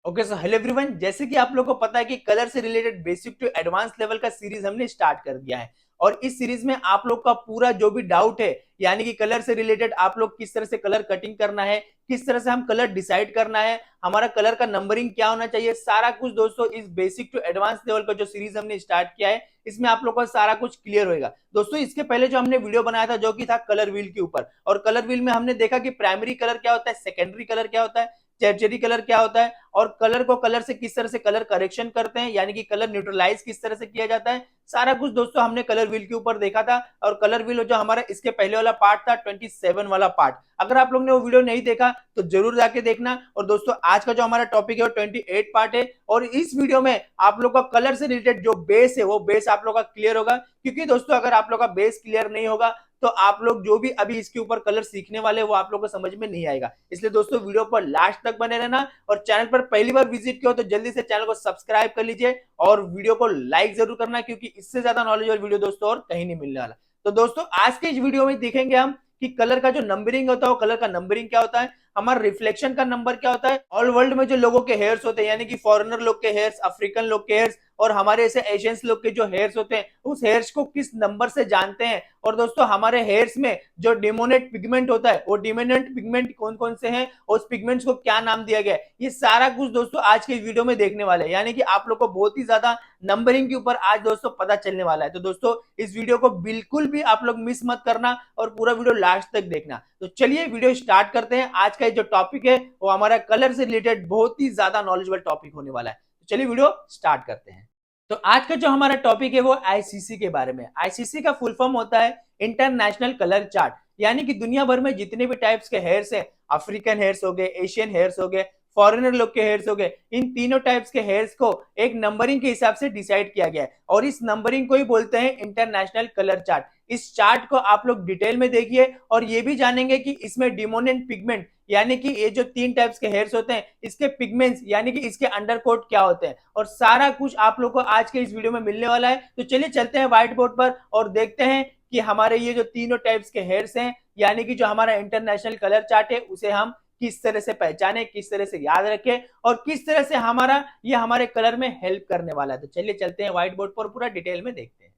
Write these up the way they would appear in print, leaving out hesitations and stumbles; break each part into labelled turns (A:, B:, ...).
A: Okay so hello everyone, जैसे कि आप लोगों को पता है कि कलर से related basic to advance level का सीरीज हमने स्टार्ट कर दिया है। और इस सीरीज में आप लोग का पूरा जो भी डाउट है, यानी कि कलर से रिलेटेड आप लोग किस तरह से कलर कटिंग करना है, किस तरह से हम कलर डिसाइड करना है, हमारा कलर का नंबरिंग क्या होना चाहिए, सारा कुछ दोस्तों इस बेसिक टू एडवांस लेवल का जो सीरीज हमने स्टार्ट किया है इसमें आप लोग को सारा कुछ क्लियर होगा। दोस्तों इसके पहले जो हमने वीडियो बनाया था जो कि था कलर व्हील के ऊपर, और कलर व्हील में हमने देखा कि प्राइमरी कलर क्या होता है, सेकेंडरी कलर क्या होता है, टर्शियरी कलर क्या होता है, और कलर को कलर से किस तरह से कलर करेक्शन करते हैं, यानी कि कलर न्यूट्रलाइज किस तरह से किया जाता है, सारा कुछ दोस्तों हमने कलर व्हील के ऊपर देखा था। और कलर व्हील जो हमारा इसके पहले वाला पार्ट था 27 वाला पार्ट, अगर आप लोग ने वो वीडियो नहीं देखा तो जरूर जाके देखना। और दोस्तों आज का जो हमारा टॉपिक है वो 28 पार्ट है, और इस वीडियो में आप लोग का कलर से रिलेटेड जो बेस है वो बेस आप लोग का क्लियर होगा। क्योंकि दोस्तों अगर आप लोग का बेस क्लियर नहीं होगा तो आप लोग जो भी अभी इसके ऊपर कलर सीखने वाले वो आप लोग को समझ में नहीं आएगा। इसलिए दोस्तों वीडियो पर लास्ट तक बने रहना, और चैनल पर पहली बार विजिट किया हो तो जल्दी से चैनल को सब्सक्राइब कर लीजिए और वीडियो को लाइक जरूर करना, क्योंकि इससे ज्यादा नॉलेज और वीडियो दोस्तों और कहीं नहीं मिलने वाला। तो दोस्तों आज के इस वीडियो में देखेंगे हम कि कलर का जो नंबरिंग होता है वो कलर का नंबरिंग क्या होता है, हमारा रिफ्लेक्शन का नंबर क्या होता है, ऑल वर्ल्ड में जो लोगों के हेयर्स होते हैं यानी कि फॉरेनर लोग के हेयर्स, अफ्रीकन लोग के हेयर्स और हमारे ऐसे एशियंस लोग के जो हेयर्स होते हैं उस हेयर्स को किस नंबर से जानते हैं, और दोस्तों हमारे हेयर्स में जो डिमोनेट पिगमेंट होता है वो डिमोनेट पिगमेंट कौन कौन से हैं और उस पिगमेंट्स को क्या नाम दिया गया है, ये सारा कुछ दोस्तों आज के वीडियो में देखने वाले हैं। यानी कि आप लोग को बहुत ही ज्यादा नंबरिंग के ऊपर आज दोस्तों पता चलने वाला है। तो दोस्तों इस वीडियो को बिल्कुल भी आप लोग मिस मत करना और पूरा वीडियो लास्ट तक देखना। तो चलिए वीडियो स्टार्ट करते हैं। आज का जो टॉपिक है वो हमारा कलर से रिलेटेड बहुत ही ज्यादा नॉलेजेबल टॉपिक होने वाला है। तो चलिए वीडियो स्टार्ट करते हैं। तो आज का जो हमारा टॉपिक है वो आईसीसी के बारे में। आईसीसी का फुल फॉर्म होता है इंटरनेशनल कलर चार्ट, यानी कि दुनिया भर में जितने भी टाइप्स के हेयर्स हैं, अफ्रीकन हेयर्स हो गए, एशियन हेयर्स हो गए, फॉरेनर लोग के हेयर्स हो गए, इन तीनों टाइप्स के हेयर्स को एक नंबरिंग के हिसाब से डिसाइड किया गया है, और इस नंबरिंग को ही बोलते हैं इंटरनेशनल कलर चार्ट। इस चार्ट को आप लोग डिटेल में देखिए और ये भी जानेंगे कि इसमें डिमोनेंट पिगमेंट यानी कि ये जो तीन टाइप्स के हेयर्स होते हैं इसके पिगमेंट्स यानी कि इसके अंडरकोट क्या होते हैं, और सारा कुछ आप लोग को आज के इस वीडियो में मिलने वाला है। तो चलिए चलते हैं व्हाइट बोर्ड पर और देखते हैं कि हमारे ये जो तीनों टाइप्स के हेयर्स हैं यानी कि जो हमारा इंटरनेशनल कलर चार्ट है उसे हम किस तरह से पहचाने, किस तरह से याद रखें और किस तरह से हमारा ये हमारे कलर में हेल्प करने वाला है। तो चलिए चलते हैं व्हाइट बोर्ड पर पूरा डिटेल में देखते हैं।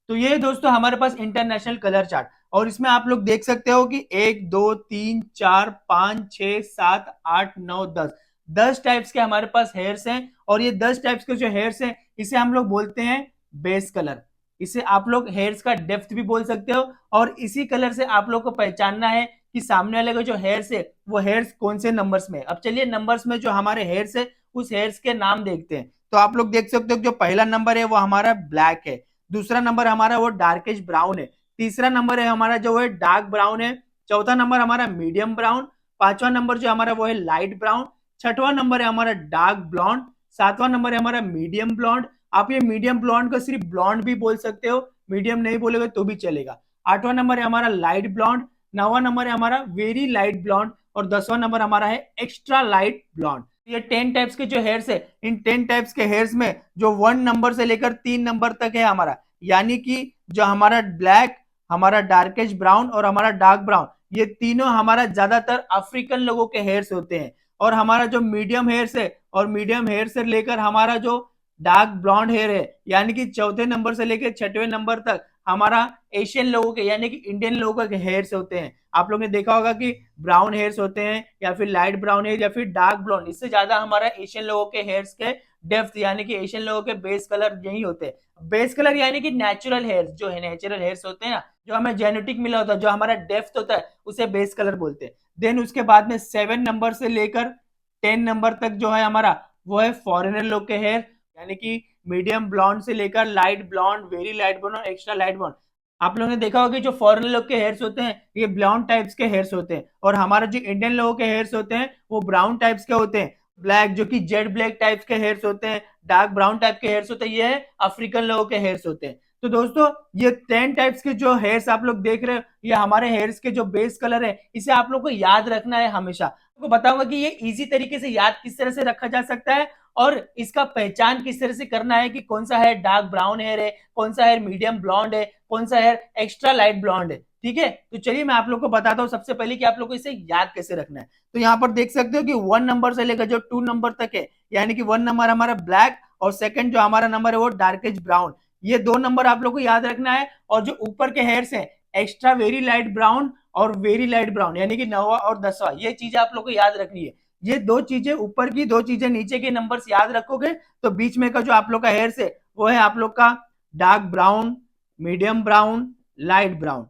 A: तो ये दोस्तों हमारे पास इंटरनेशनल कलर चार्ट, और इसमें आप लोग देख सकते हो कि 1 2 3 4 5 6 7 8 9 10 10 टाइप्स के हमारे पास हेयर्स हैं, और ये 10 टाइप्स के जो हेयर्स हैं इसे हम लोग बोलते हैं बेस कलर। इसे आप लोग हेयर्स का डेप्थ भी बोल सकते हो, और इसी कलर से आप लोग को पहचानना है कि सामने वाले का जो हेयर्स है वो हेयर्स कौन से नंबर्स में। अब चलिए नंबर्स में जो हमारे हेयर्स है उस हेयर्स के नाम देखते हैं। तो आप लोग देख सकते हो जो पहला नंबर है वो हमारा ब्लैक है, दूसरा नंबर हमारा वो डार्किश ब्राउन है, तीसरा नंबर है हमारा जो है डार्क ब्राउन है, चौथा नंबर हमारा मीडियम ब्राउन, पांचवा नंबर जो हमारा वो है लाइट ब्राउन, छठवां नंबर है हमारा डार्क ब्लॉन्ड, सातवां नंबर है हमारा मीडियम ब्लॉन्ड। आप ये मीडियम ब्लॉन्ड को सिर्फ ब्लॉन्ड भी बोल सकते हो, मीडियम नहीं बोलोगे तो भी चलेगा। आठवां नंबर है हमारा लाइट ब्लॉन्ड, नौवां नंबर है हमारा वेरी लाइट ब्लॉन्ड, और 10वां नंबर हमारा है एक्स्ट्रा लाइट ब्लॉन्ड। ये 10 टाइप्स के जो हेयर्स है, इन 10 टाइप्स के हेयर्स में जो 1 नंबर से लेकर 3 नंबर तक है हमारा, यानी कि जो हमारा ब्लैक, हमारा डार्किश ब्राउन और हमारा डार्क ब्राउन, ये तीनों हमारा ज्यादातर अफ्रीकन लोगों के हेयर्स होते हैं। और हमारा जो मीडियम हेयर्स है, और मीडियम हेयर से लेकर हमारा जो डार्क ब्लॉन्ड हेयर है, यानी कि चौथे नंबर से लेकर छठवें नंबर तक हमारा एशियन लोगों के यानी कि इंडियन लोगों के हेयर्स होते हैं। आप लोग ने देखा होगा कि ब्राउन हेयर्स होते हैं या फिर लाइट ब्राउन हेयर या फिर डार्क ब्लॉन्ड, इससे ज्यादा हमारा एशियन लोगों के हेयर्स के डेप्थ यानी कि एशियन लोगों के बेस कलर यही होते हैं। बेस कलर यानी कि नेचुरल हेयर्स, जो है नेचुरल हेयर्स होते हैं ना, जो हमें जेनेटिक मिला होता है, जो हमारा डेप्थ होता है उसे बेस कलर बोलते हैं। देन उसके बाद में 7 नंबर से लेकर 10 नंबर तक जो है हमारा वो है फॉरेनर लोग के हेयर, यानी कि मीडियम ब्लॉन्ड से लेकर light blonde, very light blonde और एक्स्ट्रा लाइट ब्लॉन्ड। आप लोगों ने देखा होगा कि जो फॉरेन लोग के हेयर्स होते हैं ये ब्लॉन्ड टाइप्स के हेयर्स होते हैं, और हमारा जो इंडियन लोगों के हेयर्स होते हैं वो ब्राउन टाइप्स के होते हैं। ब्लैक जो कि जेड ब्लैक टाइप्स के हेयर्स होते हैं, डार्क ब्राउन टाइप के हेयर्स होते हैं, ये है अफ्रीकन लोगों के हेयर्स होते हैं। तो दोस्तों ये 10 टाइप्स के जो हेयर्स आप लोग देख रहे हो ये हमारे हेयर्स के जो बेस कलर है, इसे आप लोग को याद रखना है हमेशा। आपको बताऊंगा कि ये इजी तरीके से याद किस तरह से रखा जा सकता है, और इसका पहचान किस तरह से करना है कि कौन सा हेयर डार्क ब्राउन हेयर है, कौन सा हेयर मीडियम ब्लॉन्ड है, कौन सा हेयर एक्स्ट्रा लाइट ब्लॉन्ड है। ठीक है। तो चलिए मैं आप लोग को बताता हूँ सबसे पहले कि आप लोग को इसे याद कैसे रखना है। तो यहाँ पर देख सकते हो कि 1 नंबर से लेकर जो 2 नंबर तक है, यानी कि 1 नंबर हमारा ब्लैक और सेकंड जो हमारा नंबर है वो डार्केज ब्राउन, ये 2 नंबर आप लोग को याद रखना है। और जो ऊपर के हेयर्स है एक्स्ट्रा वेरी लाइट ब्राउन और वेरी लाइट ब्राउन, यानी कि 9वां और 10वां, ये चीजें आप लोग को याद रखनी है। ये 2 चीजें ऊपर की, 2 चीजें नीचे के नंबर्स याद रखोगे तो बीच में का जो आप लोग का हेयर्स है वो है आप लोग का dark brown, medium brown, light brown,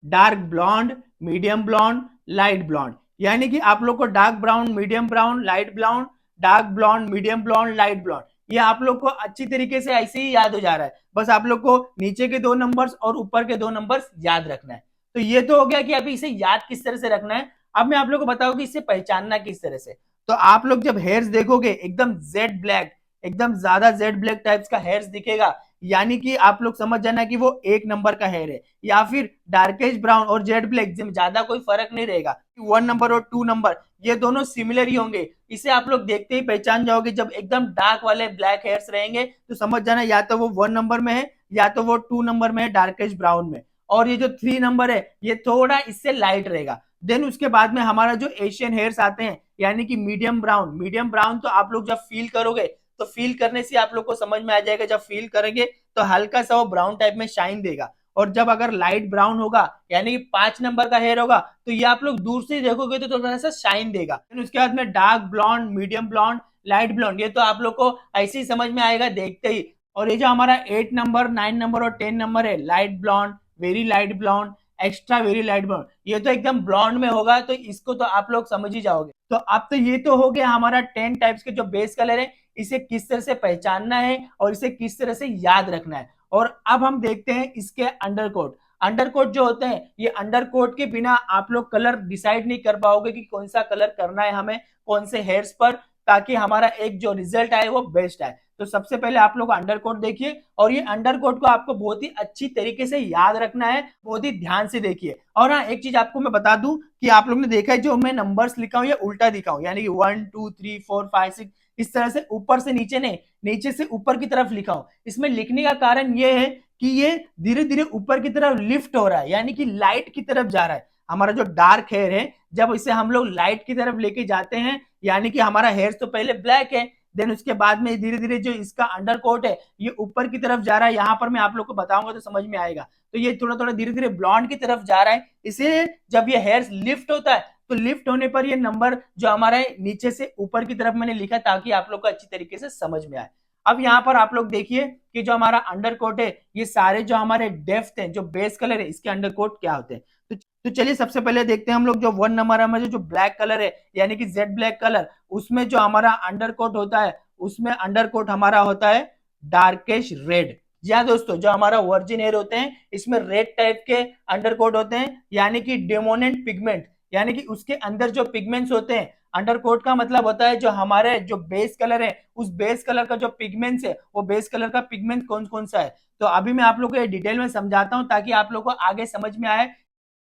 A: dark blonde, medium blonde, light blonde, यानी कि आप लोग को dark brown, medium brown, light brown, dark blonde, medium blonde, light blonde, ये आप लोग को अच्छी तरीके से ऐसे ही याद हो जा रहा है। बस आप लोग को नीचे के 2 नंबर्स और ऊपर के 2 नंबर्स याद रखना है। तो ये तो हो गया कि अभी इसे याद किस तरह से रखना है। अब मैं आप लोग को बताऊं कि इसे पहचानना किस तरह से। तो आप लोग जब हेयर्स देखोगे एकदम जेड ब्लैक, एकदम ज्यादा जेड ब्लैक टाइप्स का हेयर्स दिखेगा, यानी कि आप लोग समझ जाना कि वो 1 नंबर का हेयर है। या फिर डार्केश ब्राउन और जेड ब्लैक जिसमें ज्यादा कोई फर्क नहीं रहेगा, 1 नंबर और 2 नंबर ये दोनों सिमिलर ही होंगे, इसे आप लोग देखते ही पहचान जाओगे। जब एकदम डार्क वाले ब्लैक हेयर्स रहेंगे तो समझ जाना या तो वो 1 नंबर में है या तो वो 2 नंबर में है, डार्केश ब्राउन में। और ये जो 3 नंबर है ये थोड़ा इससे लाइट रहेगा। देन उसके बाद में हमारा जो एशियन हेयर्स आते हैं, यानी कि मीडियम ब्राउन। मीडियम ब्राउन तो आप लोग जब फील करोगे तो फील करने से आप लोग को समझ में आ जाएगा, जब फील करेंगे तो हल्का सा वो ब्राउन टाइप में शाइन देगा। और जब अगर लाइट ब्राउन होगा यानी कि 5 नंबर का हेयर होगा तो ये आप लोग दूर से देखोगे तो थोड़ा सा शाइन देगा। फिर उसके बाद में dark blonde, medium blonde, light blonde, ये तो आप लोग को ऐसे ही समझ में आएगा देखते ही। और ये जो हमारा 8 नंबर, 9 नंबर और 10 नंबर है, light blonde, very light blonde, extra very light blonde, ये तो एकदम ब्लॉन्ड में होगा, तो इसको तो आप लोग समझ ही जाओगे। तो अब तो ये तो हो गया हमारा 10 टाइप्स के जो बेस कलर है, इसे किस तरह से पहचानना है और इसे किस तरह से याद रखना है। और अब हम देखते हैं इसके अंडरकोट। अंडरकोट जो होते हैं, ये अंडरकोट के बिना आप लोग कलर डिसाइड नहीं कर पाओगे कि कौन सा कलर करना है हमें कौन से हेयर्स पर, ताकि हमारा एक जो रिजल्ट आए वो बेस्ट आए। तो सबसे पहले आप लोग अंडरकोट देखिए, और ये अंडरकोट को आपको बहुत ही अच्छी तरीके से याद रखना है, बहुत ही ध्यान से देखिए। और हाँ, एक चीज आपको मैं बता दूं कि आप लोग ने देखा है जो मैं नंबर्स लिखा हूं ये उल्टा दिखाऊं, यानी कि 1 2 3 4 5 6 इस तरह से ऊपर से नीचे नहीं, नीचे से ऊपर की तरफ लिखा हूं। इसमें लिखने का कारण ये है कि ये धीरे धीरे ऊपर की तरफ लिफ्ट हो रहा है, यानी कि लाइट की तरफ जा रहा है। हमारा जो डार्क हेयर है जब इसे हम लोग लाइट की तरफ लेके जाते हैं, यानी कि हमारा हेयर तो पहले ब्लैक है, देन उसके बाद में धीरे धीरे जो इसका अंडर कोट है ये ऊपर की तरफ जा रहा है। यहाँ पर मैं आप लोग को बताऊंगा तो समझ में आएगा। तो ये थोड़ा थोड़ा धीरे धीरे ब्लॉन्ड की तरफ जा रहा है, इसलिए जब ये हेयर लिफ्ट होता है तो लिफ्ट होने पर ये नंबर जो हमारा नीचे से ऊपर की तरफ मैंने लिखा ताकि आप लोग को अच्छी तरीके से समझ में आए। अब यहाँ पर आप लोग देखिए कि जो हमारा अंडर कोट है, ये सारे जो हमारे डेप्थ है, जो बेस कलर है, इसके अंडर कोट क्या होते हैं। तो चलिए सबसे पहले देखते हैं हम लोग जो 1 नंबर हमारे जो ब्लैक कलर है, यानी कि जेड ब्लैक कलर, उसमें जो हमारा अंडर कोट होता है उसमें अंडर कोट हमारा होता है डार्केश रेड। जी हाँ दोस्तों, जो हमारा वर्जिन हेयर होते हैं इसमें रेड टाइप के अंडर कोट होते हैं, यानी कि डोमिनेंट पिगमेंट, यानी कि उसके अंदर जो पिगमेंट्स होते हैं। अंडर कोट का मतलब होता है जो हमारे जो बेस कलर है उस बेस कलर का जो पिगमेंट्स है वो बेस कलर का पिगमेंट कौन कौन सा है। तो अभी मैं आप लोग को डिटेल में समझाता हूं ताकि आप लोग को आगे समझ में आए।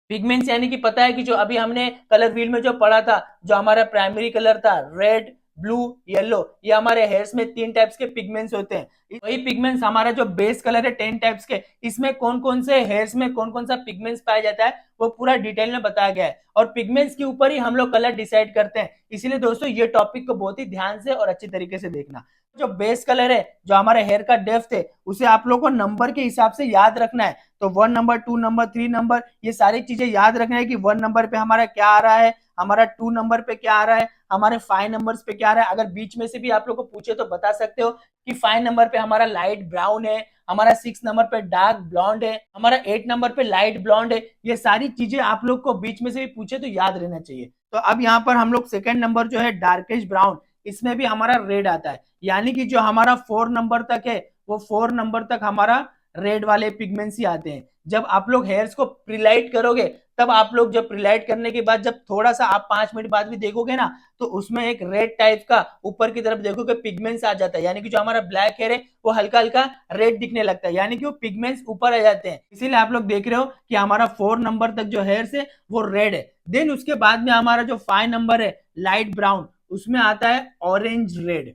A: पिगमेंट्स यानी कि पता है कि जो अभी हमने कलर व्हील में जो पढ़ा था, जो हमारा प्राइमरी कलर था रेड, ब्लू, येलो, ये हमारे हेयर्स में 3 टाइप्स के पिगमेंट्स होते हैं। वही पिगमेंट्स हमारा जो बेस कलर है 10 टाइप्स के, इसमें कौन कौन से हेयर्स में कौन कौन सा पिगमेंट्स पाया जाता है वो पूरा डिटेल में बताया गया है। और पिगमेंट्स के ऊपर ही हम लोग कलर डिसाइड करते हैं, इसीलिए दोस्तों ये टॉपिक को बहुत ही ध्यान से और अच्छी तरीके से देखना। जो बेस कलर है, जो हमारे हेयर का डेप्थ है, उसे आप लोग को नंबर के हिसाब से याद रखना है। तो 1 नंबर, 2 नंबर, 3 नंबर, ये सारी चीजें याद रखना है कि 1 नंबर पे हमारा क्या आ रहा है, हमारा 2 नंबर पे क्या आ रहा है, हमारे 5 नंबर्स पे क्या आ रहा है। अगर बीच में से भी आप लोग को पूछे तो बता सकते हो कि 5 नंबर पे हमारा लाइट ब्राउन है, हमारा 6 नंबर पे डार्क ब्लॉन्ड है, हमारा 8 नंबर पे लाइट ब्लॉन्ड है। ये सारी चीजें आप लोग को बीच में से भी पूछे तो याद रहना चाहिए। तो अब यहाँ पर हम लोग सेकंड नंबर जो है डार्केश ब्राउन, इसमें भी हमारा रेड आता है, यानी कि जो हमारा 4 नंबर तक है वो 4 नंबर तक हमारा रेड वाले पिगमेंट्स ही आते हैं। जब आप लोग हेयर्स को प्रीलाइट करोगे तब आप लोग जब प्रीलाइट करने के बाद जब थोड़ा सा आप 5 मिनट बाद भी देखोगे ना तो उसमें एक रेड टाइप का ऊपर की तरफ देखोगे पिगमेंट्स आ जाता है, यानी कि जो हमारा ब्लैक हेयर है वो हल्का हल्का रेड दिखने लगता है, यानी कि वो पिगमेंट्स ऊपर आ जाते हैं। इसीलिए आप लोग देख रहे हो कि हमारा 4 नंबर तक जो हेयर्स है वो रेड है। देन उसके बाद में हमारा जो 5 नंबर है लाइट ब्राउन, उसमें आता है ऑरेंज रेड।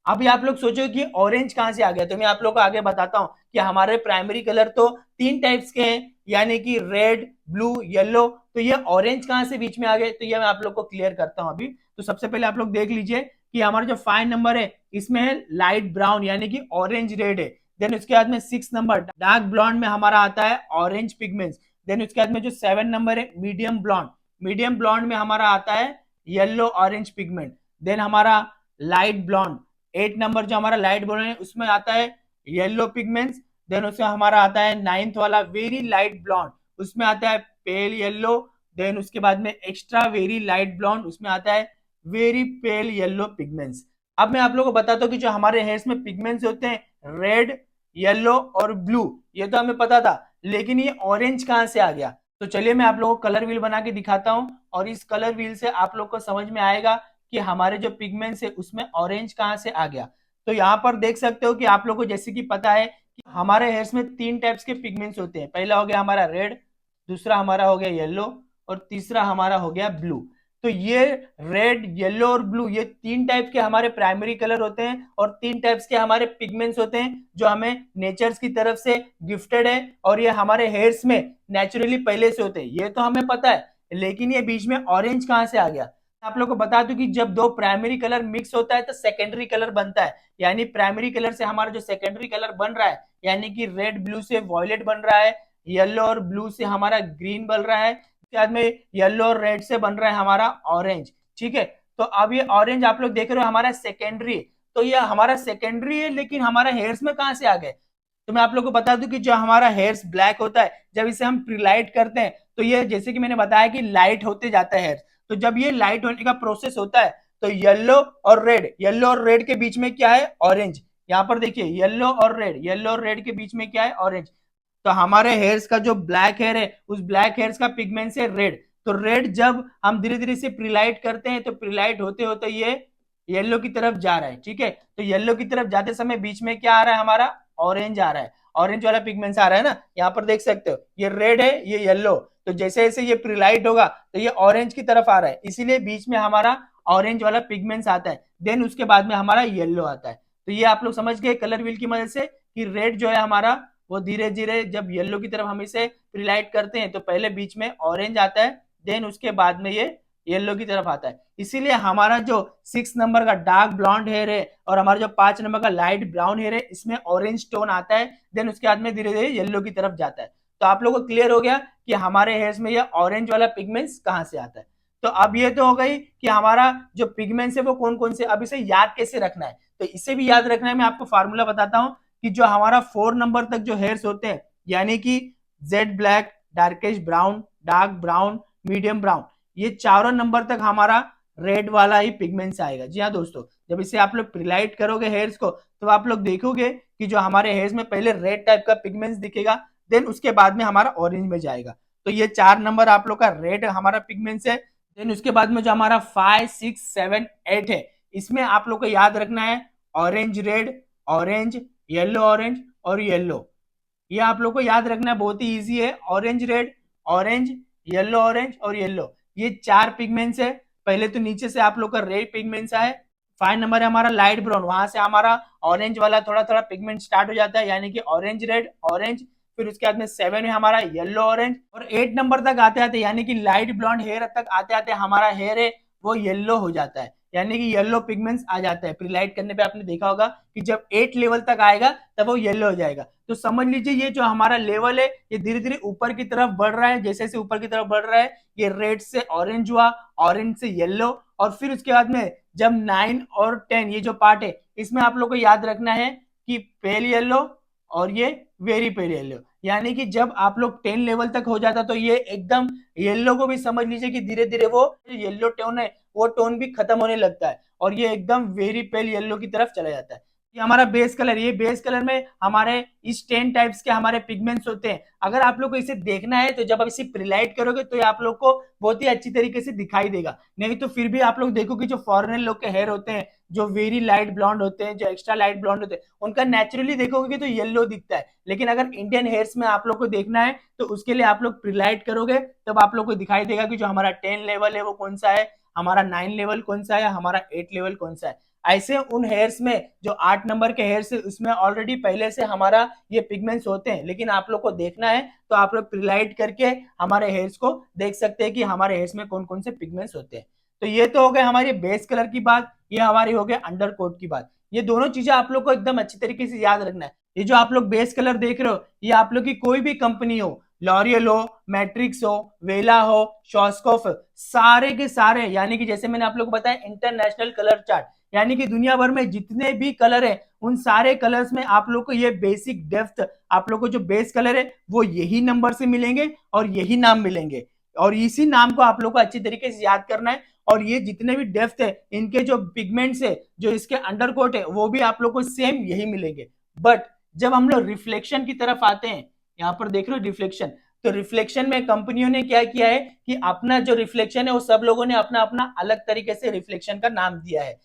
A: अभी आप लोग सोचो कि ऑरेंज कहां से आ गया, तो मैं आप लोग को आगे बताता हूं कि हमारे प्राइमरी कलर तो 3 टाइप्स के हैं, यानी कि रेड, ब्लू, येलो। तो ये ऑरेंज कहां से बीच में आ गए, तो ये मैं आप लोग को क्लियर करता हूं अभी। तो सबसे पहले आप लोग देख लीजिए कि हमारा जो 5 नंबर है इसमें है लाइट ब्राउन यानी कि ऑरेंज रेड है। देन उसके बाद में 6 नंबर डार्क ब्लॉन्ड में हमारा आता है ऑरेंज पिगमेंट्स। देन उसके बाद में जो 7 नंबर है मीडियम ब्लॉन्ड, मीडियम ब्लॉन्ड में हमारा आता है येलो ऑरेंज पिगमेंट। देन हमारा लाइट ब्लॉन्ड 8 नंबर जो हमारा लाइट ब्लॉन्ड है उसमें आता है येलो पिगमेंट्स। देन उसमें हमारा आता है 9th वाला वेरी लाइट ब्लॉन्ड, उसमें आता है पेल येलो। देन उसके बाद में एक्स्ट्रा वेरी लाइट ब्लॉन्ड, उसमें आता है वेरी पेल येलो पिगमेंट्स। अब मैं आप लोगों को बताता हूँ कि जो हमारे हेयर्स में पिगमेंट्स होते हैं रेड, येलो और ब्लू, ये तो हमें पता था, लेकिन ये ऑरेंज कहां से आ गया। तो चलिए मैं आप लोगों को कलर व्हील बना के दिखाता हूं, और इस कलर व्हील से आप लोग को समझ में आएगा कि हमारे जो पिगमेंट्स है उसमें ऑरेंज कहां से आ गया। तो यहाँ पर देख सकते हो कि आप लोग को जैसे कि पता है कि हमारे हेयर्स में 3 टाइप्स के पिगमेंट्स होते हैं। पहला हो गया हमारा रेड, दूसरा हमारा हो गया येलो, और तीसरा हमारा हो गया ब्लू। तो ये रेड, येलो और ब्लू ये 3 टाइप के हमारे प्राइमरी कलर होते हैं, और 3 टाइप्स के हमारे पिगमेंट्स होते हैं जो हमें नेचर्स की तरफ से गिफ्टेड है, और ये हमारे हेयर्स में नेचुरली पहले से होते हैं, ये तो हमें पता है। लेकिन ये बीच में ऑरेंज कहां से आ गया। आप लोग को बता दूं कि जब दो प्राइमरी कलर मिक्स होता है तो सेकेंडरी कलर बनता है, यानी प्राइमरी कलर से हमारा जो सेकेंडरी कलर बन रहा है, यानी कि रेड ब्लू से वॉयलेट बन रहा है, येलो और ब्लू से हमारा ग्रीन बन रहा है, बाद में येलो और रेड से बन रहा है हमारा ऑरेंज। ठीक है, तो अब ये ऑरेंज आप लोग देख रहे हो हमारा सेकेंडरी, तो ये हमारा सेकेंडरी है, लेकिन हमारा हेयर्स में कहां से आ गए। तो मैं आप लोग को बता दूं कि जो हमारा हेयर्स ब्लैक होता है, जब इसे हम प्रीलाइट करते हैं तो ये जैसे कि मैंने बताया कि लाइट होते जाता है हेयर। तो जब ये लाइट होने का प्रोसेस होता है तो येलो और रेड, येलो और रेड के बीच में क्या है, ऑरेंज। यहाँ पर देखिए येलो और रेड, येलो और रेड के बीच में क्या है, ऑरेंज। तो हमारे हेयर्स का जो ब्लैक हेयर है उस ब्लैक हेयर्स का पिगमेंट है रेड। तो रेड जब हम धीरे धीरे से प्रीलाइट करते हैं तो प्रीलाइट होते होते ये येलो की तरफ जा रहा है। ठीक है, तो येलो की तरफ जाते समय बीच में क्या आ रहा है, हमारा ऑरेंज आ रहा है, ऑरेंज वाला पिगमेंट आ रहा है ना। यहाँ पर देख सकते हो ये रेड है ये येलो, तो जैसे जैसे ये प्रीलाइट होगा तो ये ऑरेंज की तरफ आ रहा है, इसीलिए बीच में हमारा ऑरेंज वाला पिगमेंट आता है। देन उसके बाद में हमारा येलो आता है। तो ये आप लोग समझ गए कलर व्हील की मदद से कि रेड जो है हमारा वो धीरे धीरे जब येलो की तरफ हम इसे प्रीलाइट करते हैं तो पहले बीच में ऑरेंज आता है, देन उसके बाद में ये येलो की तरफ आता है। इसीलिए हमारा जो 6 नंबर का डार्क ब्लॉन्ड हेयर है और हमारा जो 5 नंबर का लाइट ब्राउन हेयर है इसमें ऑरेंज टोन आता है, देन उसके बाद में धीरे धीरे येलो की तरफ जाता है। तो आप लोगों को क्लियर हो गया कि हमारे हेयर्स में ये ऑरेंज वाला पिगमेंट्स कहां से आता है। तो अब ये तो हो गई कि हमारा जो पिगमेंट्स है वो कौन कौन से, अब इसे याद कैसे रखना है। तो इसे भी याद रखना है, मैं आपको फार्मूला बताता हूं कि जो हमारा 4 नंबर तक जो हेयर्स होते हैं, यानी कि jet black, darkish brown, dark brown, medium brown, ये चारों नंबर तक हमारा रेड वाला ही पिगमेंट्स आएगा। जी हाँ दोस्तों, जब इसे आप लोग प्रीलाइट करोगे हेयर्स को तो आप लोग देखोगे कि जो हमारे हेयर्स में पहले रेड टाइप का पिगमेंट्स दिखेगा, देन उसके बाद में हमारा ऑरेंज में जाएगा। तो ये 4 नंबर आप लोग का रेड हमारा पिगमेंट्स है। देन उसके बाद में जो हमारा 5, 6, 7, 8 है, इसमें आप लोग को याद रखना है orange red, orange, yellow orange और येलो। ये आप लोग को याद रखना है, बहुत ही इजी है। Orange red, orange, yellow orange और येलो, ये 4 पिगमेंट्स है। पहले तो नीचे से आप लोग का रेड पिगमेंट्स आए, 5 नंबर है हमारा लाइट ब्राउन, वहां से हमारा ऑरेंज वाला थोड़ा थोड़ा पिगमेंट स्टार्ट हो जाता है, यानी कि ऑरेंज रेड, ऑरेंज। फिर उसके बाद में 7 है हमारा येलो ऑरेंज, और 8 नंबर तक आते आते यानी कि लाइट ब्लॉन्ड हेयर तक आते आते हमारा हेयर है वो येलो हो जाता है, यानी कि येलो पिगमेंट्स आ जाता है। प्रीलाइट करने पे आपने देखा होगा कि जब 8 लेवल तक आएगा तब वो येलो हो जाएगा। तो समझ लीजिए ये जो हमारा लेवल है ये धीरे धीरे ऊपर की तरफ बढ़ रहा है, जैसे जैसे ऊपर की तरफ बढ़ रहा है ये रेड से ऑरेंज हुआ, ऑरेंज से येलो, और फिर उसके बाद में जब 9 और 10 ये जो पार्ट है इसमें आप लोग को याद रखना है कि पेल येलो और ये वेरी पेल येलो, यानी कि जब आप लोग 10 लेवल तक हो जाता तो ये एकदम येलो को भी समझ लीजिए कि धीरे धीरे वो येलो टोन है वो टोन भी खत्म होने लगता है और ये एकदम वेरी पेल येलो की तरफ चला जाता है। ये हमारा बेस कलर, ये बेस कलर में हमारे इस 10 टाइप्स के हमारे पिगमेंट्स होते हैं। अगर आप लोग को इसे देखना है तो जब आप इसे प्रीलाइट करोगे तो ये आप लोग को बहुत ही अच्छी तरीके से दिखाई देगा, नहीं तो फिर भी आप लोग देखो कि जो फॉरेनर लोग के हेयर होते हैं जो वेरी लाइट ब्लॉन्ड होते हैं, जो एक्स्ट्रा लाइट ब्लॉन्ड होते हैं, उनका नेचुरली देखोगे तो येलो दिखता है। लेकिन अगर इंडियन हेयर्स में आप लोग को देखना है तो उसके लिए आप लोग प्रीलाइट करोगे तब आप लोग को दिखाई देगा कि जो हमारा 10 लेवल है वो कौन सा है, हमारा 9 लेवल कौन सा है, हमारा 8 लेवल कौन सा है। ऐसे उन हेयर्स में जो 8 नंबर के हेयर्स है उसमें ऑलरेडी पहले से हमारा ये पिगमेंट्स होते हैं, लेकिन आप लोग को देखना है तो आप लोग प्रीलाइट करके हमारे हेयर्स को देख सकते हैं कि हमारे हेयर्स में कौन कौन से पिगमेंट्स होते हैं। तो ये तो हो गए हमारी बेस कलर की बात, ये हमारी हो गई अंडर कोट की बात। ये दोनों चीजें आप लोग को एकदम अच्छी तरीके से याद रखना है। ये जो आप लोग बेस कलर देख रहे हो ये आप लोग की कोई भी कंपनी हो, लॉरियल हो, मैट्रिक्स हो, वेला हो, शॉस्कोफ, सारे के सारे यानी कि जैसे मैंने आप लोग को बताया इंटरनेशनल कलर चार्ट, यानी कि दुनिया भर में जितने भी कलर है उन सारे कलर्स में आप लोग को ये बेसिक डेप्थ, आप लोग को जो बेस कलर है वो यही नंबर से मिलेंगे और यही नाम मिलेंगे, और इसी नाम को आप लोग को अच्छी तरीके से याद करना है। और ये जितने भी डेप्थ है इनके जो पिगमेंट्स है जो इसके अंडरकोट है वो भी आप लोग को सेम यही मिलेंगे। बट जब हम लोग रिफ्लेक्शन की तरफ आते हैं, यहाँ पर देख रहे हो रिफ्लेक्शन, तो रिफ्लेक्शन में कंपनियों ने क्या किया है कि अपना जो रिफ्लेक्शन है वो सब लोगों ने अपना अपना अलग तरीके से रिफ्लेक्शन का नाम दिया है।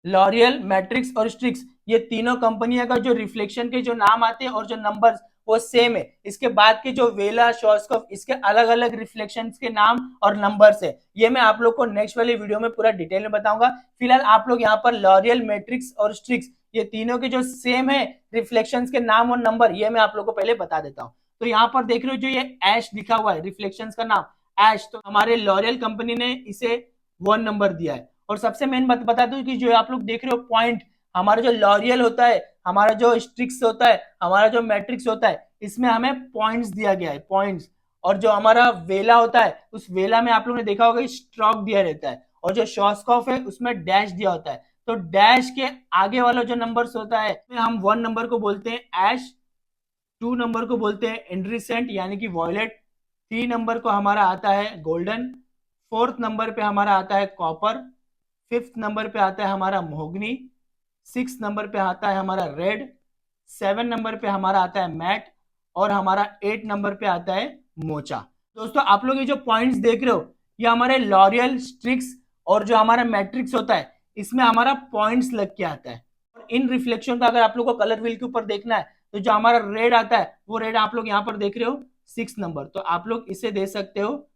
A: लॉरियल, मैट्रिक्स और स्ट्रिक्स, ये तीनों कंपनियां का जो रिफ्लेक्शन के जो नाम आते हैं और जो नंबर्स वो सेम है। इसके बाद के जो वेला, शॉस्कोफ, इसके अलग अलग रिफ्लेक्शन के नाम और नंबर्स है, ये मैं आप लोग को नेक्स्ट वाली वीडियो में पूरा डिटेल में बताऊंगा। फिलहाल आप लोग यहाँ पर लॉरियल, मैट्रिक्स और स्ट्रिक्स, ये तीनों के जो सेम है रिफ्लेक्शन के नाम और नंबर, ये मैं आप लोग को पहले बता देता हूँ। तो यहाँ पर देख रहे हो जो ये ऐश लिखा हुआ है रिफ्लेक्शन का नाम ऐश, तो हमारे लॉरियल कंपनी ने इसे 1 नंबर दिया है। और सबसे मेन बात बता दूं कि जो आप लोग देख रहे हो पॉइंट, हमारा जो लॉरियल होता है, हमारा जो स्ट्रिक्स होता है, हमारा जो मैट्रिक्स होता है, इसमें हमें पॉइंट्स दिया गया है, पॉइंट्स। और जो हमारा वेला होता है उस वेला में आप लोगों ने देखा होगा स्ट्रोक दिया रहता है, और जो शॉस्कॉफ है उसमें डैश दिया होता है। तो डैश के आगे वाला जो नंबर्स होता है हम 1 नंबर को बोलते हैं ऐश, 2 नंबर को बोलते हैं इंड्रिसेंट यानी कि वॉयलेट, 3 नंबर को हमारा आता है गोल्डन, 4th नंबर पे हमारा आता है कॉपर, 5th नंबर पे आता है हमारा मोहगनी, 6th नंबर पे आता है हमारा रेड, 7 नंबर पे हमारा आता है मैट, और हमारा 8 नंबर पे आता है मोचा। दोस्तों आप लोग ये जो पॉइंट्स देख रहे हो ये हमारे लॉरियल, स्ट्रिक्स और जो हमारा मैट्रिक्स होता है इसमें हमारा पॉइंट्स लग के आता है। और इन रिफ्लेक्शन का अगर आप लोग को कलर व्हील के ऊपर देखना है तो जो हमारा रेड आता है वो रेड आप लोग यहाँ पर देख रहे हो 6 नंबर, तो आप लोग इसे दे सकते हो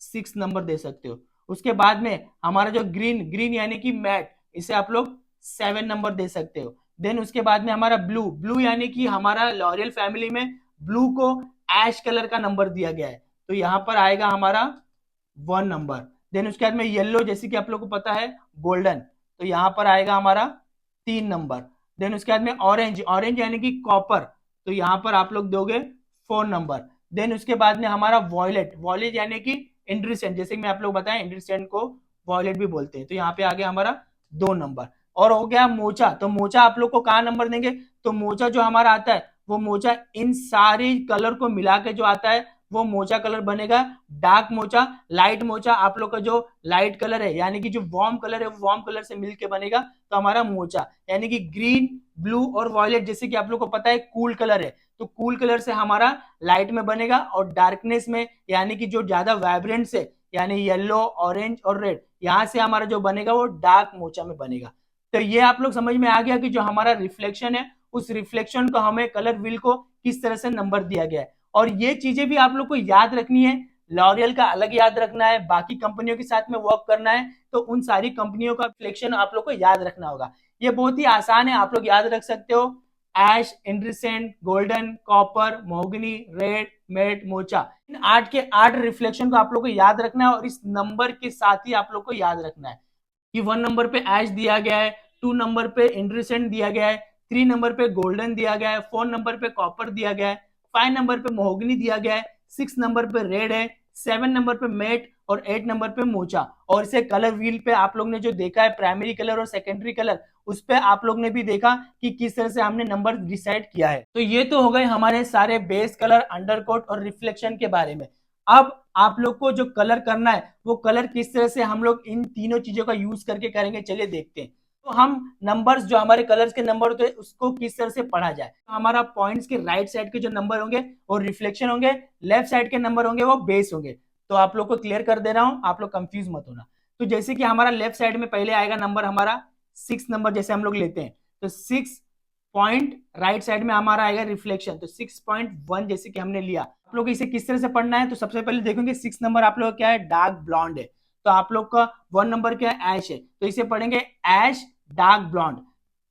A: 6 नंबर दे सकते हो। उसके बाद में हमारा जो ग्रीन, ग्रीन यानी कि मैट, इसे आप लोग 7 नंबर दे सकते हो। देन उसके बाद में हमारा ब्लू, ब्लू यानी कि हमारा लॉरियल फैमिली में ब्लू को ऐश कलर का नंबर दिया गया है, तो यहाँ पर आएगा हमारा 1 नंबर। देन उसके बाद में येलो, जैसे कि आप लोग को पता है गोल्डन, तो यहाँ पर आएगा हमारा 3 नंबर। देन उसके बाद में ऑरेंज, ऑरेंज यानी कि कॉपर, तो यहाँ पर आप लोग दोगे 4 नंबर। देन उसके बाद में हमारा वॉयलेट, वॉयलेट यानी कि इंड्रिसेंट, जैसे कि मैं आप लोग बताया इंड्रिसेंट को वॉयलेट भी बोलते हैं, तो यहाँ पे आ गया हमारा 2 नंबर। और हो गया मोचा, तो मोचा आप लोग को कहाँ नंबर देंगे, तो मोचा जो हमारा आता है वो मोचा इन सारी कलर को मिला के जो आता है वो मोचा कलर बनेगा। डार्क मोचा, लाइट मोचा आप लोग का जो लाइट कलर है यानी कि जो वार्म कलर है वो वार्म कलर से मिलके बनेगा, तो हमारा मोचा यानी कि ग्रीन, ब्लू और वॉयलेट, जैसे कि आप लोग को पता है कूल कलर है, तो कूल कलर से हमारा लाइट में बनेगा। और डार्कनेस में यानी कि जो ज्यादा वाइब्रेंट से यानी येलो, ऑरेंज और रेड, यहाँ से हमारा जो बनेगा वो डार्क मोचा में बनेगा। तो ये आप लोग समझ में आ गया कि जो हमारा रिफ्लेक्शन है उस रिफ्लेक्शन को हमें कलर व्हील को किस तरह से नंबर दिया गया है। और ये चीजें भी आप लोग को याद रखनी है, लॉरियल का अलग याद रखना है, बाकी कंपनियों के साथ में वर्क करना है तो उन सारी कंपनियों का रिफ्लेक्शन आप लोग को याद रखना होगा। ये बहुत ही आसान है, आप लोग याद रख सकते हो ash, iridescent, golden, copper, mahogany, red, matte, mocha, इन 8 के 8 रिफ्लेक्शन को आप लोग को याद रखना है और इस नंबर के साथ ही आप लोग को याद रखना है कि 1 नंबर पे ऐश दिया गया है, 2 नंबर पे इंड्रिसेंट दिया गया है, 3 नंबर पे गोल्डन दिया गया है, 4 नंबर पे कॉपर दिया गया है, 5 नंबर पे मोहगनी दिया गया है, 6 नंबर पे रेड है, 7 नंबर पे मेट और 8 नंबर पे मोचा। और इसे कलर व्हील पे आप लोग ने जो देखा है प्राइमरी कलर और सेकेंडरी कलर, उस पे आप लोग ने भी देखा कि किस तरह से हमने नंबर डिसाइड किया है। तो ये तो हो गए हमारे सारे बेस कलर, अंडरकोट और रिफ्लेक्शन के बारे में। अब आप लोग को जो कलर करना है वो कलर किस तरह से हम लोग इन तीनों चीजों का यूज करके करेंगे, चलिए देखते हैं। तो हम नंबर्स, जो हमारे कलर्स के नंबर होते हैं उसको किस तरह से पढ़ा जाए, तो हमारा पॉइंट्स के राइट साइड के जो नंबर होंगे वो रिफ्लेक्शन होंगे, लेफ्ट साइड के नंबर होंगे वो बेस होंगे। तो आप लोग को क्लियर कर दे रहा हूं, आप लोग कंफ्यूज मत होना। तो जैसे कि हमारा लेफ्ट साइड में पहले आएगा नंबर हमारा 6 नंबर, जैसे हम लोग लेते हैं तो 6 पॉइंट, राइट साइड में हमारा आएगा रिफ्लेक्शन, तो 6.1 जैसे कि हमने लिया। आप लोग इसे किस तरह से पढ़ना है, तो सबसे पहले देखेंगे 6 नंबर आप लोग क्या है, डार्क ब्लॉन्ड है, तो आप लोग का 1 नंबर क्या है, ऐश है, तो इसे पढ़ेंगे ऐश डार्क ब्लॉन्ड।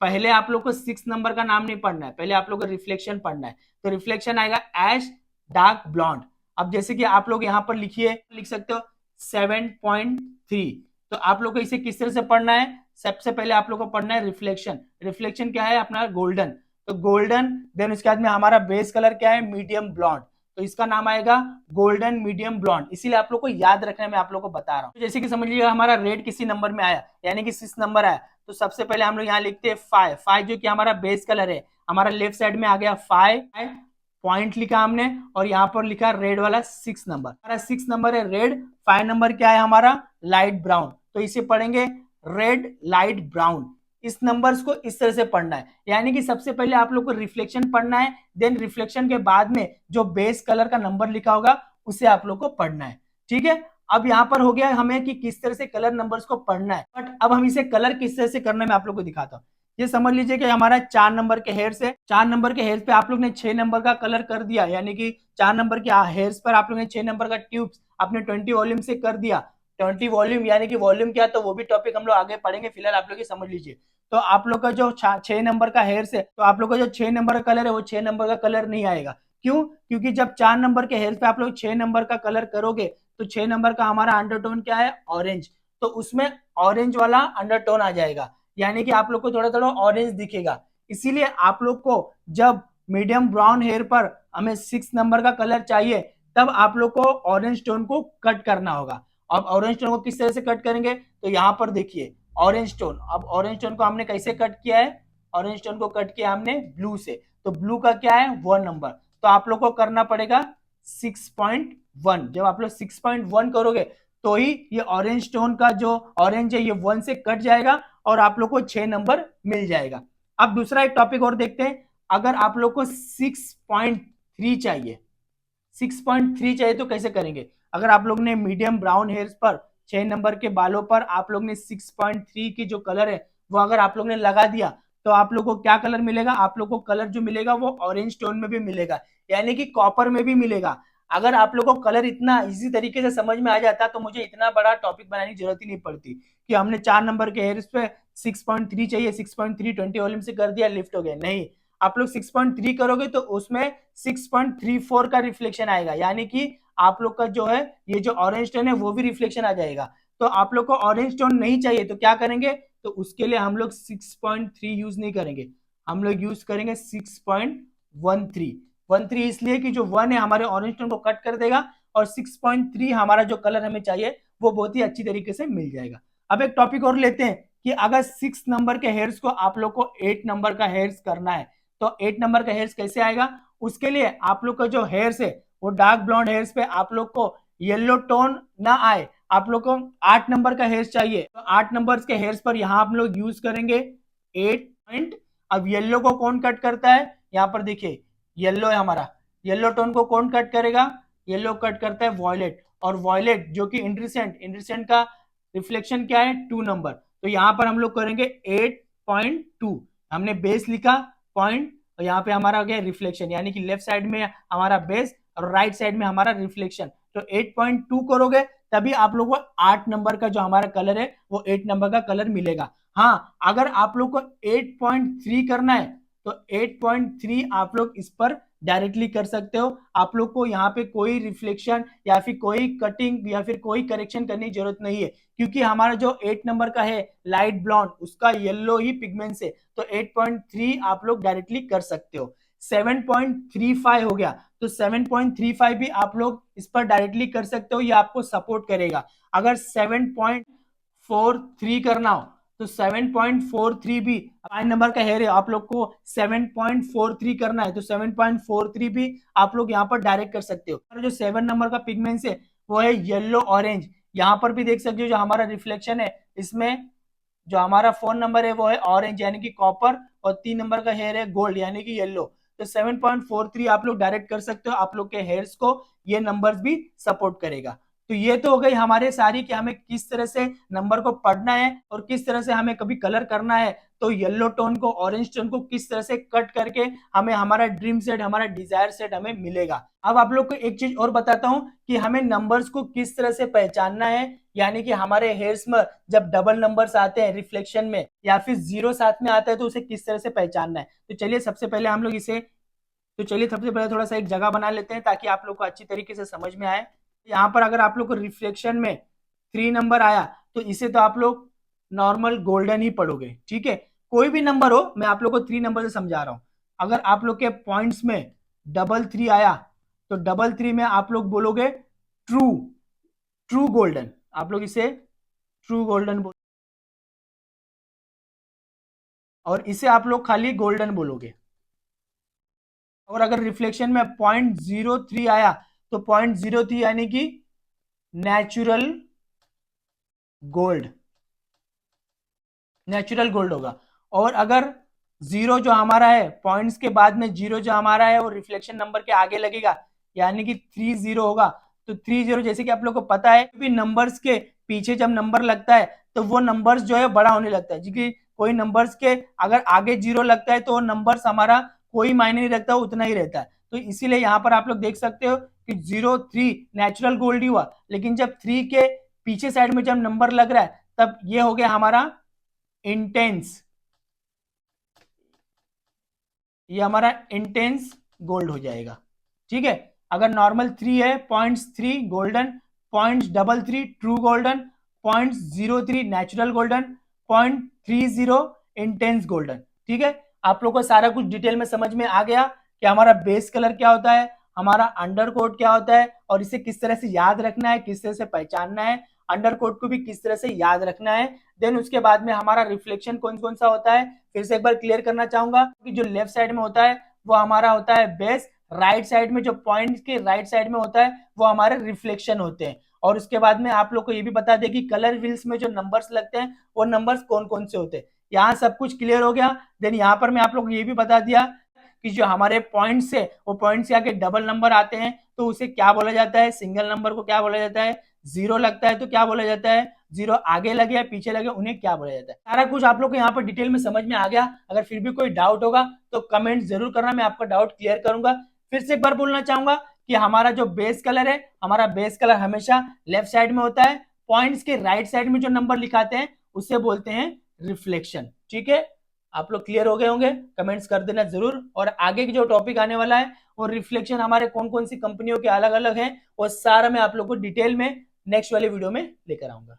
A: पहले आप लोग को 6 नंबर का नाम नहीं पढ़ना है, पहले आप लोग को रिफ्लेक्शन पढ़ना है। तो रिफ्लेक्शन आएगा एश डार्क ब्लॉन्ड। अब जैसे कि आप लोग यहाँ पर लिखिए, लिख सकते हो 7.3। तो आप लोग को इसे किस तरह से पढ़ना है? सबसे पहले आप लोग को पढ़ना है रिफ्लेक्शन। रिफ्लेक्शन क्या है अपना? गोल्डन। तो गोल्डन, देन उसके बाद में हमारा बेस कलर क्या है? Medium blonde. तो इसका नाम आएगा गोल्डन मीडियम ब्लॉन्ड। इसीलिए आप लोग को याद रखना है, मैं आप लोग को बता रहा हूँ। तो जैसे कि समझ लीजिएगा हमारा रेड किसी नंबर में आया, यानी कि 6 नंबर आया, तो सबसे पहले हम लोग यहाँ लिखते हैं 5 जो कि हमारा बेस कलर है। हमारा लेफ्ट साइड में आ गया 5 पॉइंट लिखा हमने, और यहाँ पर लिखा रेड वाला 6 नंबर। हमारा 6 नंबर है रेड, 5 नंबर क्या है हमारा? Light brown. तो इसे पढ़ेंगे रेड लाइट ब्राउन। इस नंबर्स को इस तरह से पढ़ना है, यानी कि सबसे पहले आप लोग को रिफ्लेक्शन पढ़ना है, देन रिफ्लेक्शन के बाद में जो बेस कलर का नंबर लिखा होगा उसे आप लोग को पढ़ना है। ठीक है, अब यहाँ पर हो गया हमें कि किस तरह से कलर नंबर्स को पढ़ना है, बट अब हम इसे कलर किस तरह से करना है मैं आप लोग को दिखाता हूँ। ये समझ लीजिए कि हमारा 4 नंबर के हेयर्स है, 4 नंबर के हेयर्स पे आप लोग ने 6 नंबर का कलर कर दिया, यानी कि 4 नंबर के हेयर्स पर आप लोग ने 6 नंबर का ट्यूब्स आपने 20 वॉल्यूम से कर दिया। 20 वॉल्यूम यानी कि वॉल्यूम क्या, तो वो भी टॉपिक हम लोग आगे पढ़ेंगे, फिलहाल आप लोग ये समझ लीजिए। तो आप लोग का जो 6 नंबर का हेयर्स है, तो आप लोग का जो 6 नंबर का कलर है वो 6 नंबर का कलर नहीं आएगा। क्यों? क्योंकि जब 4 नंबर के हेयर्स पे आप लोग 6 नंबर का कलर करोगे, तो 6 नंबर का हमारा अंडरटोन क्या है? ऑरेंज। तो उसमें ऑरेंज वाला अंडरटोन आ जाएगा, यानी कि आप लोग को थोड़ा थोड़ा ऑरेंज दिखेगा। इसीलिए आप लोग को जब मीडियम ब्राउन हेयर पर हमें 6 नंबर का कलर चाहिए, तब आप लोग को ऑरेंज टोन को कट करना होगा। अब ऑरेंज टोन को किस तरह से कट करेंगे? तो यहाँ पर देखिए ऑरेंज टोन। अब ऑरेंज टोन को हमने कैसे कट किया है? ऑरेंज टोन को कट किया हमने ब्लू से। तो ब्लू का क्या है? 1 नंबर। तो आप लोग को करना पड़ेगा 6.1। जब आप लोग 6.1 करोगे तो ही ये ऑरेंज टोन का जो ऑरेंज है ये 1 से कट जाएगा और आप लोग को 6 नंबर मिल जाएगा। अब दूसरा एक टॉपिक और देखते हैं। अगर आप लोग को 6.3 चाहिए, 6.3 चाहिए तो कैसे करेंगे? अगर आप लोग ने मीडियम ब्राउन हेयर्स पर 6 नंबर के बालों पर आप लोग ने 6.3 की जो कलर है वो अगर आप लोग ने लगा दिया, तो आप लोग को क्या कलर मिलेगा? आप लोग को कलर जो मिलेगा वो ऑरेंज टोन में भी मिलेगा, यानी कि कॉपर में भी मिलेगा। अगर आप लोग को कलर इतना इजी तरीके से समझ में आ जाता तो मुझे इतना बड़ा टॉपिक बनाने की जरूरत ही नहीं पड़ती कि हमने 4 नंबर के हेयर्स पे 6.3 चाहिए, 6.3 20 वॉल्यूम से कर दिया, लिफ्ट हो गया। नहीं, आप लोग 6.3 करोगे तो उसमें 6.34 का रिफ्लेक्शन आएगा, यानी कि आप लोग का जो है ये जो ऑरेंज टोन है वो भी रिफ्लेक्शन आ जाएगा। तो आप लोग को ऑरेंज टोन नहीं चाहिए तो क्या करेंगे? तो उसके लिए हम लोग 6.3 यूज नहीं करेंगे, हम लोग यूज करेंगे 6.13। इसलिए कि जो 1 है हमारे ऑरेंज टोन को कट कर देगा, और 6.3 हमारा जो कलर हमें चाहिए वो बहुत ही अच्छी तरीके से मिल जाएगा। अब एक टॉपिक और लेते हैं कि अगर 6 नंबर के हेयर्स को आप लोग को 8 नंबर का हेयर्स करना है, तो 8 नंबर का हेयर्स कैसे आएगा? उसके लिए आप लोग का जो हेयर्स है वो डार्क ब्लॉन्ड हेयर्स पे आप लोग को येलो टोन ना आए, आप लोग को 8 नंबर का हेयर्स चाहिए। तो 8 नंबर के हेयर्स पर यहाँ हम लोग यूज करेंगे 8 पॉइंट। अब येलो को कौन कट करता है? यहाँ पर देखिए येलो है हमारा, येलो टोन को कौन कट करेगा? येलो कट करता है वॉयलेट, और वॉयलेट जो कि इंड्रिसेंट, इंड्रिसेंट का रिफ्लेक्शन क्या है? 2 नंबर। तो यहाँ पर हम लोग करेंगे 8.2। हमने बेस लिखा पॉइंट, और यहाँ पे हमारा हो गया रिफ्लेक्शन, यानी कि लेफ्ट साइड में हमारा बेस और राइट साइड में हमारा रिफ्लेक्शन। तो 8.2 करोगे तभी आप लोग को 8 नंबर का जो हमारा कलर है वो 8 नंबर का कलर मिलेगा। हाँ, अगर आप लोग को 8.3 करना है तो 8.3 आप लोग इस पर डायरेक्टली कर सकते हो। आप लोग को यहाँ पे कोई रिफ्लेक्शन या फिर कोई कटिंग या फिर कोई करेक्शन करने की जरूरत नहीं है, क्योंकि हमारा जो 8 नंबर का है लाइट ब्लॉन्ड उसका येलो ही पिगमेंट है। तो 8.3 आप लोग डायरेक्टली कर सकते हो। 7.35 हो गया, तो 7.35 भी आप लोग इस पर डायरेक्टली कर सकते हो, ये आपको सपोर्ट करेगा। अगर 7.43 करना हो तो 7.43 भी 5 नंबर का हेयर है, आप लोग को 7.43 करना है तो 7.43 भी आप लोग यहाँ पर डायरेक्ट कर सकते हो। जो 7 नंबर का पिगमेंट है वो है येलो ऑरेंज। यहाँ पर भी देख सकते हो जो हमारा रिफ्लेक्शन है इसमें जो हमारा 4 नंबर है वो है ऑरेंज यानी कि कॉपर, और 3 नंबर का हेयर है गोल्ड यानी कि येलो। तो 7.43 आप लोग डायरेक्ट कर सकते हो, आप लोग के हेयर्स को ये नंबर्स भी सपोर्ट करेगा। तो ये तो हो गई हमारे सारी कि हमें किस तरह से नंबर को पढ़ना है और किस तरह से हमें कभी कलर करना है। तो येलो टोन को ऑरेंज टोन को किस तरह से कट करके हमें हमारा ड्रीम सेट हमारा डिजायर सेट हमें मिलेगा। अब आप लोग को एक चीज और बताता हूं कि हमें नंबर्स को किस तरह से पहचानना है, यानी कि हमारे हेयर्स में जब डबल नंबर्स आते हैं रिफ्लेक्शन में या फिर जीरो साथ में आता है तो उसे किस तरह से पहचानना है। तो चलिए सबसे पहले हम लोग इसे तो चलिए सबसे पहले थोड़ा सा एक जगह बना लेते हैं ताकि आप लोग को अच्छी तरीके से समझ में आए। यहाँ पर अगर आप लोग को रिफ्लेक्शन में 3 नंबर आया तो इसे तो आप लोग नॉर्मल गोल्डन ही पढ़ोगे, ठीक है। कोई भी नंबर हो, मैं आप लोग को 3 नंबर से समझा रहा हूं। अगर आप लोग के पॉइंट्स में 3 आया तो 3 में आप लोग बोलोगे ट्रू, ट्रू गोल्डन। आप लोग इसे ट्रू गोल्डन बोल और इसे आप लोग खाली गोल्डन बोलोगे। और अगर रिफ्लेक्शन में 0.03 आया तो 0.03 यानी कि नेचुरल गोल्ड, नेचुरल गोल्ड होगा। और अगर जीरो जो हमारा है, पॉइंट्स के बाद में जीरो जो हमारा है वो रिफ्लेक्शन नंबर के आगे लगेगा, यानी कि 30 होगा। तो 30 जैसे कि आप लोग को पता है कि नंबर्स के पीछे जब नंबर लगता है तो वो नंबर्स जो है बड़ा होने लगता है, क्योंकि कोई नंबर्स के अगर आगे जीरो लगता है तो वो नंबर्स हमारा कोई मायने नहीं रखता, उतना ही रहता है। तो इसीलिए यहाँ पर आप लोग देख सकते हो कि 0 3 नेचुरल गोल्ड ही हुआ, लेकिन जब 3 के पीछे साइड में जब नंबर लग रहा है तब ये हो गया हमारा इंटेंस, ये हमारा इंटेंस गोल्ड हो जाएगा, ठीक है। अगर नॉर्मल 3 है, 0.3 golden, 0.33 true golden, 0.03 natural golden, 0.30 intense golden, ठीक है। आप लोग को सारा कुछ डिटेल में समझ में आ गया कि हमारा बेस कलर क्या होता है, हमारा अंडर कोट क्या होता है और इसे किस तरह से याद रखना है, किस तरह से पहचानना है, अंडर कोट को भी किस तरह से याद रखना है। देन उसके बाद में हमारा रिफ्लेक्शन कौन कौन सा होता है फिर से एक बार क्लियर करना चाहूंगा कि जो लेफ्ट साइड में होता है वो हमारा होता है बेस, राइट साइड में जो पॉइंट के राइट साइड में होता है वो हमारे रिफ्लेक्शन होते हैं। और उसके बाद में आप लोग को ये भी बता दें कि कलर व्हील्स में जो नंबर्स लगते हैं वो नंबर्स कौन कौन से होते हैं। यहाँ सब कुछ क्लियर हो गया। देन यहाँ पर मैं आप लोग को ये भी बता दिया कि जो हमारे पॉइंट्स है वो पॉइंट्स के आगे डबल नंबर आते हैं तो उसे क्या बोला जाता है, सिंगल नंबर को क्या बोला जाता है, जीरो लगता है तो क्या बोला जाता है, जीरो आगे लगे या पीछे लगे उन्हें क्या बोला जाता है। सारा कुछ आप लोग को यहाँ पर डिटेल में समझ में आ गया। अगर फिर भी कोई डाउट होगा तो कमेंट जरूर करना, मैं आपका डाउट क्लियर करूंगा। फिर से एक बार बोलना चाहूंगा कि हमारा जो बेस कलर है, हमारा बेस कलर हमेशा लेफ्ट साइड में होता है, पॉइंट्स के राइट साइड में जो नंबर लिखाते हैं उसे बोलते हैं रिफ्लेक्शन, ठीक है। आप लोग क्लियर हो गए होंगे, कमेंट्स कर देना जरूर। और आगे की जो टॉपिक आने वाला है वो रिफ्लेक्शन हमारे कौन कौन सी कंपनियों के अलग अलग है वो सारा मैं आप लोग को डिटेल में नेक्स्ट वाले वीडियो में लेकर आऊंगा।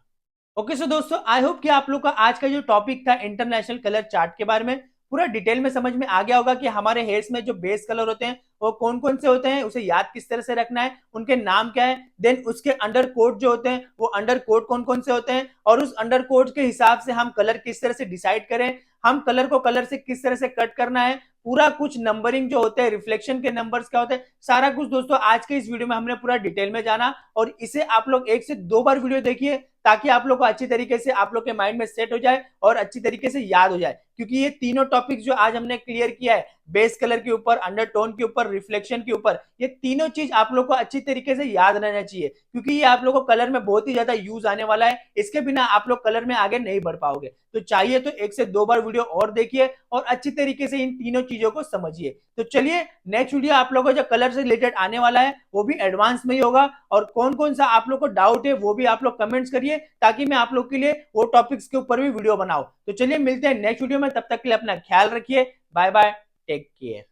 A: ओके सो दोस्तों, आई होप कि आप लोग का आज का जो टॉपिक था इंटरनेशनल कलर चार्ट के बारे में पूरा डिटेल में समझ में आ गया होगा कि हमारे हेयर्स में जो बेस कलर होते हैं वो कौन कौन से होते हैं, उसे याद किस तरह से रखना है, उनके नाम क्या है। देन उसके अंडर कोट जो होते हैं वो अंडर कोट कौन कौन से होते हैं और उस अंडर कोट के हिसाब से हम कलर किस तरह से डिसाइड करें, हम कलर को कलर से किस तरह से कट करना है, पूरा कुछ नंबरिंग जो होते हैं, रिफ्लेक्शन के नंबर्स क्या होते हैं, सारा कुछ दोस्तों आज के इस वीडियो में हमने पूरा डिटेल में जाना। और इसे आप लोग 1 से 2 बार वीडियो देखिए ताकि आप लोग को अच्छी तरीके से आप लोग के माइंड में सेट हो जाए और अच्छी तरीके से याद हो जाए। क्योंकि ये तीनों टॉपिक जो आज हमने क्लियर किया है, बेस कलर के ऊपर, अंडरटोन के ऊपर, रिफ्लेक्शन के ऊपर, ये तीनों चीज आप लोग को अच्छी तरीके से याद रहना चाहिए क्योंकि ये आप लोग को कलर में बहुत ही ज्यादा यूज आने वाला है। इसके बिना आप लोग कलर में आगे नहीं बढ़ पाओगे। तो चाहिए तो 1 से 2 बार वीडियो और देखिए और अच्छी तरीके से इन तीनों चीजों को समझिए। तो चलिए नेक्स्ट वीडियो आप लोगों को जो कलर से रिलेटेड आने वाला है वो भी एडवांस में ही होगा और कौन कौन सा आप लोग को डाउट है वो भी आप लोग कमेंट्स करिए ताकि मैं आप लोग के लिए वो टॉपिक्स के ऊपर भी वीडियो बनाऊं। तो चलिए मिलते हैं नेक्स्ट वीडियो में, तब तक के लिए अपना ख्याल रखिए। Bye bye, take care.